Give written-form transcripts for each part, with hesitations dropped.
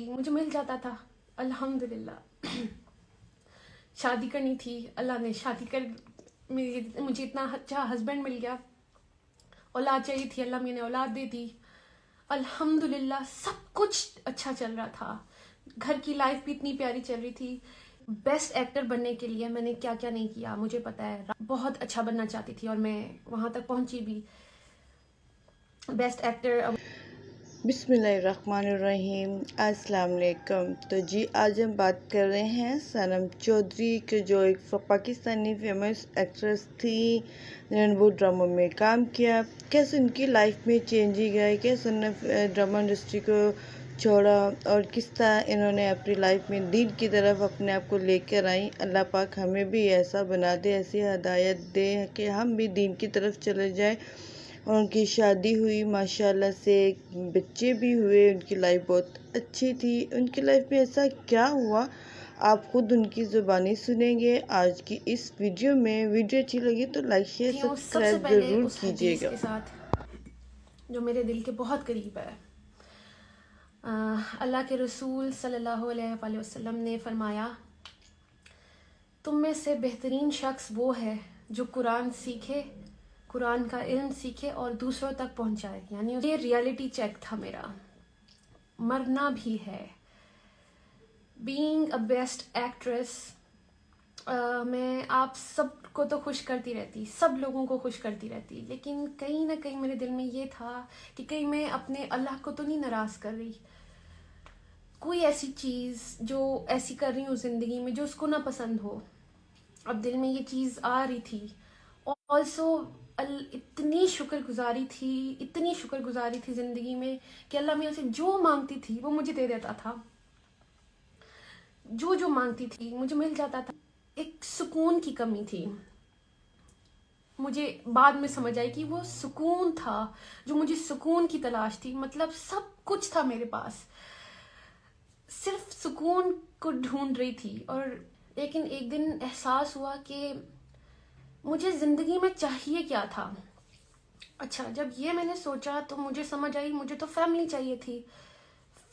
मुझे मिल जाता था अल्हम्दुलिल्लाह। शादी करनी थी, अल्लाह ने शादी कर मुझे इतना अच्छा हस्बैंड मिल गया। औलाद चाहिए थी, अल्लाह मैंने औलाद दे दी अल्हम्दुलिल्लाह। सब कुछ अच्छा चल रहा था, घर की लाइफ भी इतनी प्यारी चल रही थी। बेस्ट एक्टर बनने के लिए मैंने क्या क्या नहीं किया मुझे पता है। बहुत अच्छा बनना चाहती थी और मैं वहां तक पहुंची भी। Best actor. बिस्मिल्लाहिर्रहमानिर्रहीम, अस्सलाम वालेकुम। तो जी आज हम बात कर रहे हैं सनम चौधरी के, जो एक पाकिस्तानी फेमस एक्ट्रेस थी जिन्होंने वो ड्रामों में काम किया। कैसे उनकी लाइफ में चेंजिंग आई, कैसे उन्होंने ड्रामा इंडस्ट्री को छोड़ा और किस तरह इन्होंने अपनी लाइफ में दीन की तरफ अपने आप को लेकर आई। अल्लाह पाक हमें भी ऐसा बना दे, ऐसी हदायत दे कि हम भी दीन की तरफ चले जाएं। और उनकी शादी हुई, माशाल्लाह से बच्चे भी हुए, उनकी लाइफ बहुत अच्छी थी। उनकी लाइफ में ऐसा क्या हुआ आप खुद उनकी ज़ुबानी सुनेंगे आज की इस वीडियो में। वीडियो अच्छी लगी तो लाइक शेयर सबसे सब्सक्राइब पहले ज़रूर उस हदीस कीजिएगा। के साथ जो मेरे दिल के बहुत करीब है। अल्लाह के रसूल सल्लल्लाहु अलैहि वसल्लम ने फरमाया, तुम में से बेहतरीन शख्स वो है जो कुरान सीखे, कुरान का इल्म सीखे और दूसरों तक पहुंचाए। यानी ये रियलिटी चेक था मेरा। मरना भी है। बीइंग अ बेस्ट एक्ट्रेस, मैं आप सबको तो खुश करती रहती, सब लोगों को खुश करती रहती, लेकिन कहीं ना कहीं मेरे दिल में ये था कि कहीं मैं अपने अल्लाह को तो नहीं नाराज कर रही। कोई ऐसी चीज़ जो ऐसी कर रही हूँ ज़िंदगी में जो उसको ना पसंद हो। अब दिल में ये चीज़ आ रही थी। ऑल्सो इतनी शुक्रगुजारी थी, इतनी शुक्रगुजारी थी ज़िंदगी में कि अल्लाह मेरे से जो मांगती थी वो मुझे दे देता था। जो जो मांगती थी मुझे मिल जाता था। एक सुकून की कमी थी। मुझे बाद में समझ आई कि वो सुकून था जो मुझे सुकून की तलाश थी। मतलब सब कुछ था मेरे पास, सिर्फ सुकून को ढूंढ रही थी। और लेकिन एक दिन एहसास हुआ कि मुझे जिंदगी में चाहिए क्या था। अच्छा, जब ये मैंने सोचा तो मुझे समझ आई मुझे तो फैमिली चाहिए थी।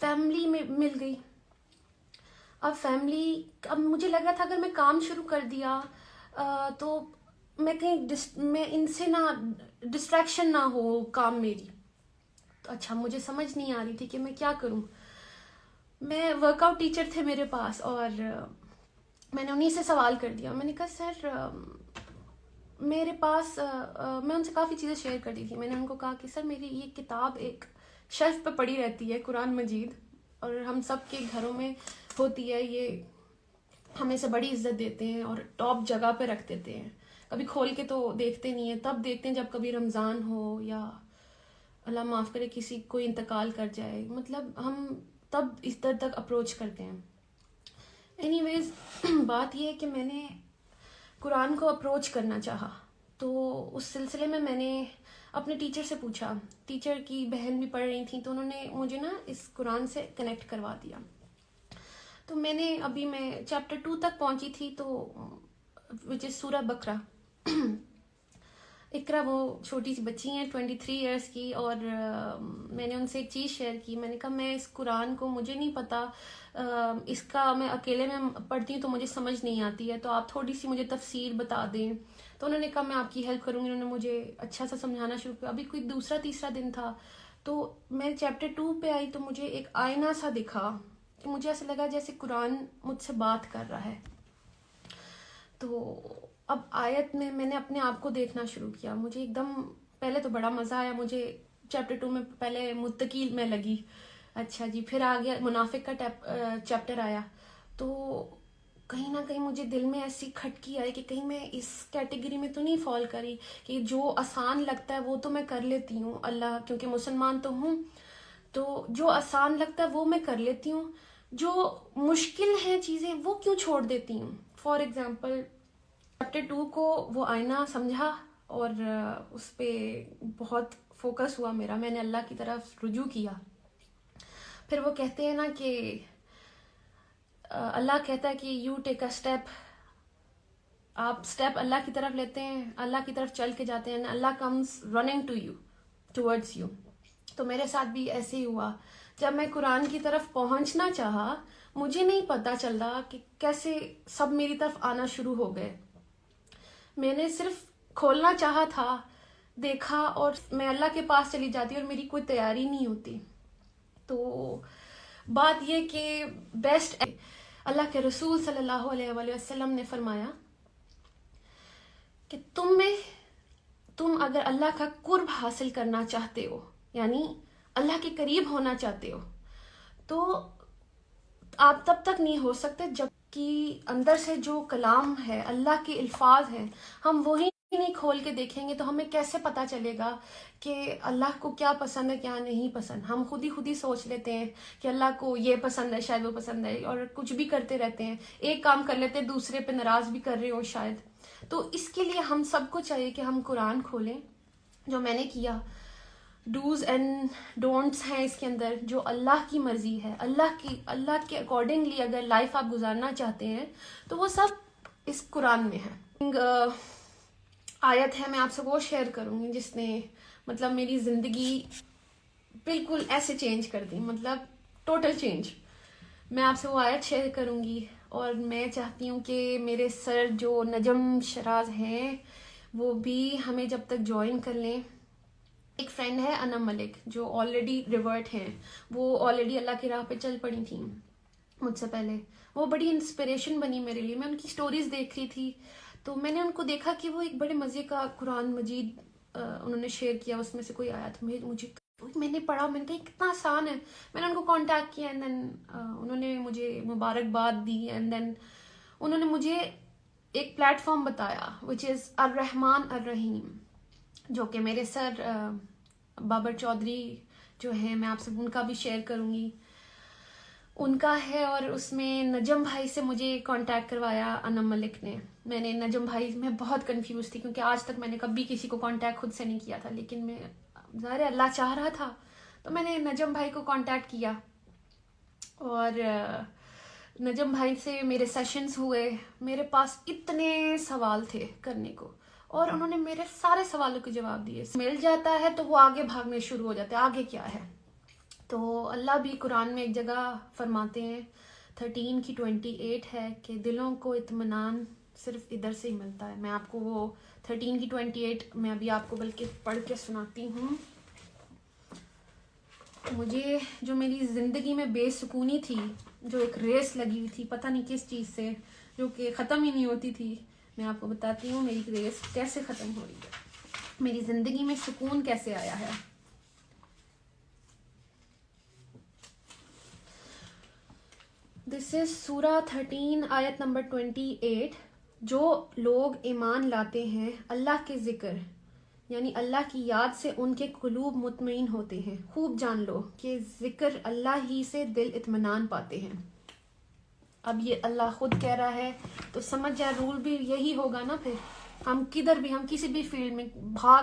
फैमिली में मिल गई। अब फैमिली, अब मुझे लग रहा था अगर मैं काम शुरू कर दिया तो मैं कहीं मैं इनसे ना डिस्ट्रैक्शन ना हो काम मेरी। तो अच्छा, मुझे समझ नहीं आ रही थी कि मैं क्या करूं। मैं वर्कआउट टीचर थे मेरे पास और मैंने उन्हीं से सवाल कर दिया। मैंने कहा सर मेरे पास मैं उनसे काफ़ी चीज़ें शेयर करती थी। मैंने उनको कहा कि सर मेरी ये किताब एक शेल्फ पे पड़ी रहती है, कुरान मजीद, और हम सब के घरों में होती है ये, हमें से बड़ी इज्जत देते हैं और टॉप जगह पे रख देते हैं। कभी खोल के तो देखते नहीं है, तब देखते हैं जब कभी रमज़ान हो या अल्लाह माफ़ करे किसी कोई इंतकाल कर जाए। मतलब हम तब इस दर तक अप्रोच करते हैं। एनीवेज बात यह है कि मैंने कुरान को अप्रोच करना चाहा। तो उस सिलसिले में मैंने अपने टीचर से पूछा। टीचर की बहन भी पढ़ रही थी तो उन्होंने मुझे ना इस कुरान से कनेक्ट करवा दिया। तो मैं चैप्टर 2 तक पहुंची थी, तो विच इज़ सूरह बकरा। इकरा वो छोटी सी बच्ची हैं 23 इयर्स की, और मैंने उनसे एक चीज़ शेयर की। मैंने कहा मैं इस कुरान को, मुझे नहीं पता, इसका मैं अकेले में पढ़ती हूँ तो मुझे समझ नहीं आती है, तो आप थोड़ी सी मुझे तफसीर बता दें। तो उन्होंने कहा मैं आपकी हेल्प करूँगी। उन्होंने मुझे अच्छा सा समझाना शुरू किया। अभी कोई दूसरा तीसरा दिन था तो मैं चैप्टर 2 पे आई तो मुझे एक आईना सा दिखा कि मुझे ऐसा लगा जैसे कुरान मुझसे बात कर रहा है। तो अब आयत में मैंने अपने आप को देखना शुरू किया। मुझे एकदम पहले तो बड़ा मज़ा आया। मुझे चैप्टर 2 में पहले मुत्तकी में लगी, अच्छा जी, फिर आ गया मुनाफिक का चैप्टर आया। तो कहीं ना कहीं मुझे दिल में ऐसी खटकी आई कि कहीं मैं इस कैटेगरी में तो नहीं फॉल करी कि जो आसान लगता है वो तो मैं कर लेती हूँ, अल्लाह, क्योंकि मुसलमान तो हूँ, तो जो आसान लगता है वो मैं कर लेती हूँ, जो मुश्किल है चीज़ें वो क्यों छोड़ देती हूँ। फॉर एग्जाम्पल चैप्टर 2 को वो आईना समझा और उस पर बहुत फोकस हुआ मेरा। मैंने अल्लाह की तरफ रुजू किया। फिर वो कहते हैं ना कि अल्लाह कहता है कि यू टेक अ स्टेप, आप स्टेप अल्लाह की तरफ लेते हैं, अल्लाह की तरफ चल के जाते हैं, Allah comes running to you, towards you. तो मेरे साथ भी ऐसे ही हुआ। जब मैं कुरान की तरफ पहुंचना चाहा, मुझे नहीं पता चला कि कैसे सब मेरी तरफ आना शुरू हो गए। मैंने सिर्फ खोलना चाहा था, देखा और मैं अल्लाह के पास चली जाती और मेरी कोई तैयारी नहीं होती। तो बात ये कि बेस्ट अल्लाह के रसूल सल्लल्लाहु अलैहि वसल्लम ने फरमाया कि तुम अगर अल्लाह का कुर्ब हासिल करना चाहते हो, यानी अल्लाह के करीब होना चाहते हो, तो आप तब तक नहीं हो सकते जब कि अंदर से जो कलाम है, अल्लाह के अल्फाज हैं, हम वही नहीं खोल के देखेंगे तो हमें कैसे पता चलेगा कि अल्लाह को क्या पसंद है क्या नहीं पसंद। हम खुद ही सोच लेते हैं कि अल्लाह को ये पसंद है, शायद वो पसंद है, और कुछ भी करते रहते हैं। एक काम कर लेते हैं, दूसरे पे नाराज भी कर रहे हो शायद। तो इसके लिए हम सबको चाहिए कि हम कुरान खोलें, जो मैंने किया। डूज एंड डोंट्स हैं इसके अंदर, जो अल्लाह की मर्जी है, अल्लाह के अकॉर्डिंगली अगर लाइफ आप गुजारना चाहते हैं तो वो सब इस कुरान में है। आयत है, मैं आपसे वो शेयर करूंगी जिसने मतलब मेरी जिंदगी बिल्कुल ऐसे चेंज कर दी, मतलब टोटल चेंज। मैं आपसे वो आयत शेयर करूंगी और मैं चाहती हूँ कि मेरे सर जो नजम शराज हैं वो भी हमें जब तक ज्वाइन कर लें। एक फ्रेंड है अनम मलिक, जो ऑलरेडी रिवर्ट हैं, वो ऑलरेडी अल्लाह की राह पे चल पड़ी थी मुझसे पहले। वो बड़ी इंस्पिरेशन बनी मेरे लिए। मैं उनकी स्टोरीज देख रही थी तो मैंने उनको देखा कि वो एक बड़े मजे का कुरान मजीद उन्होंने शेयर किया, उसमें से कोई आयत मैंने पढ़ा, मैंने कहा कितना आसान है। मैंने उनको कांटेक्ट किया एंड देन उन्होंने मुझे मुबारकबाद दी एंड देन उन्होंने मुझे एक प्लेटफॉर्म बताया विच इज़ अर्रहमान अर्रहीम, जो कि मेरे सर बाबर चौधरी जो हैं, मैं आपसे उनका भी शेयर करूंगी, उनका है। और उसमें नजम भाई से मुझे कांटेक्ट करवाया अनम मलिक ने। मैंने नजम भाई में बहुत कंफ्यूज थी क्योंकि आज तक मैंने कभी किसी को कांटेक्ट खुद से नहीं किया था, लेकिन मैं ज़ाहिर है अल्लाह चाह रहा था तो मैंने नजम भाई को कांटेक्ट किया और नजम भाई से मेरे सेशंस हुए। मेरे पास इतने सवाल थे करने को और उन्होंने मेरे सारे सवालों के जवाब दिए। मिल जाता है तो वो आगे भागने शुरू हो जाते हैं, आगे क्या है। तो अल्लाह भी कुरान में एक जगह फरमाते हैं 13 की 28 है कि दिलों को इत्मीनान सिर्फ इधर से ही मिलता है। मैं आपको वो 13 की 28 मैं अभी आपको बल्कि पढ़ के सुनाती हूँ। मुझे जो मेरी ज़िंदगी में बेसुकूनी थी, जो एक रेस लगी हुई थी पता नहीं किस चीज़ से, जो कि ख़त्म ही नहीं होती थी, मैं आपको बताती हूँ मेरी रेस कैसे ख़त्म हो रही है, मेरी ज़िंदगी में सुकून कैसे आया है। दिस इज सूरा 13 आयत नंबर 28। जो लोग ईमान लाते हैं अल्लाह के जिक्र यानी अल्लाह की याद से उनके कुलूब मुतमईन होते हैं। खूब जान लो कि जिक्र अल्लाह ही से दिल इत्मीनान पाते हैं। अब ये अल्लाह खुद कह रहा है तो समझ जाए रूल भी यही होगा ना। फिर हम किधर भी, हम किसी भी फील्ड में भाग